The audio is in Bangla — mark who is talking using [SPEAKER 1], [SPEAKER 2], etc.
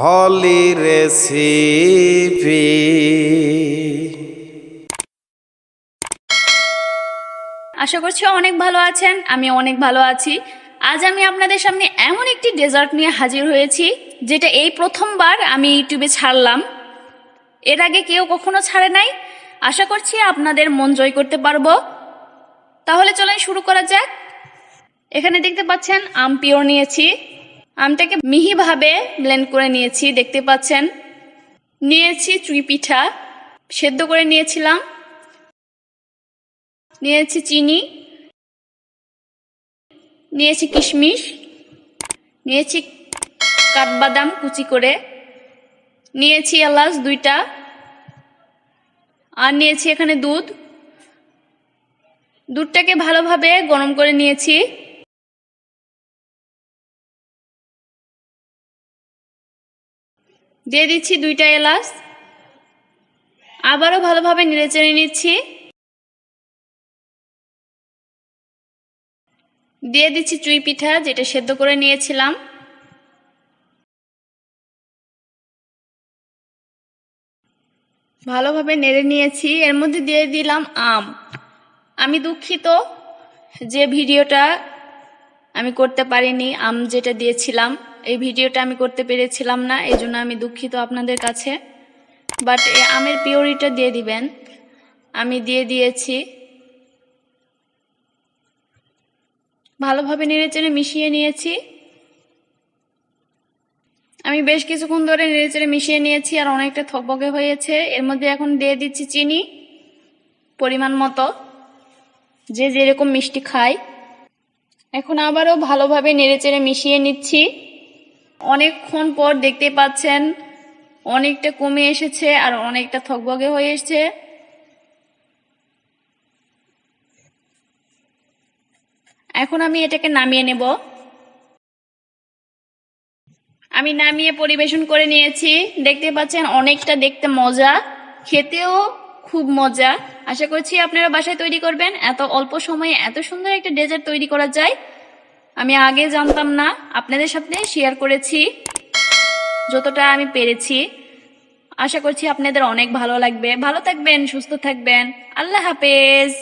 [SPEAKER 1] হলি রেসিপি।
[SPEAKER 2] আশা করছি অনেক ভালো আছেন, আমি অনেক ভালো আছি। আজ আমি আপনাদের সামনে এমন একটি ডেজার্ট নিয়ে হাজির হয়েছি যেটা এই প্রথমবার আমি ইউটিউবে ছাড়লাম। এর আগে কেউ কখনো ছাড়ে নাই। আশা করছি আপনাদের মন জয় করতে পারবো। তাহলে চলেন শুরু করা যাক। এখানে দেখতে পাচ্ছেন আম পিওর নিয়েছি। আমটাকে মিহিভাবে ব্লেন্ড করে নিয়েছি, দেখতে পাচ্ছেন। নিয়েছি চুই পিঠা, সেদ্ধ করে নিয়েছিলাম। নিয়েছি চিনি, নিয়েছি কিশমিশ, নিয়েছি কাঠবাদাম কুচি করে, নিয়েছি এলাচ 2টা, আর নিয়েছি এখানে দুধটাকে ভালোভাবে গরম করে নিয়েছি। দিয়ে দিচ্ছি 2টা এলাচ, আবারও ভালোভাবে নেড়েচেড়ে নিচ্ছি। দিয়ে দিচ্ছি চুই পিঠা যেটা সেদ্ধ করে নিয়েছিলাম। ভালোভাবে নেড়ে নিয়েছি। এর মধ্যে দিয়ে দিলাম আম। আমি দুঃখিত যে ভিডিওটা আমি করতে পারিনি, আম যেটা দিয়েছিলাম এই ভিডিওটা আমি করতে পেরেছিলাম না, এই জন্য আমি দুঃখিত আপনাদের কাছে। বাট এই আমের পিওরিটা দিয়ে দিবেন। আমি দিয়ে দিয়েছি। ভালোভাবে নেড়েচেড়ে মিশিয়ে নিয়েছি। আমি বেশ কিছুক্ষণ ধরে নেড়েচেড়ে মিশিয়ে নিয়েছি আর অনেকটা থকবকে হয়েছে। এর মধ্যে এখন দিয়ে দিচ্ছি চিনি পরিমাণ মতো, যে যেরকম মিষ্টি খায়। এখন আবারও ভালোভাবে নেড়েচেড়ে মিশিয়ে নিচ্ছি। অনেকক্ষণ পর দেখতে পাচ্ছেন অনেকটা কমে এসেছে আর অনেকটা থকবকে হয়ে এসেছে। এখন আমি এটাকে নামিয়ে নেব। আমি নামিয়ে পরিবেশন করে নিয়েছি। দেখতে পাচ্ছেন অনেকটা দেখতে মজা, খেতেও খুব মজা। আশা করছি আপনারা বাসায় তৈরি করবেন। এত অল্প সময়ে এত সুন্দর একটা ডেজার্ট তৈরি করা যায় আমি আগে জানতাম না। আপনাদের সাথে শেয়ার করেছি যতটা আমি পেরেছি। আশা করছি আপনাদের অনেক ভালো লাগবে। ভালো থাকবেন, সুস্থ থাকবেন। আল্লাহ হাফেজ।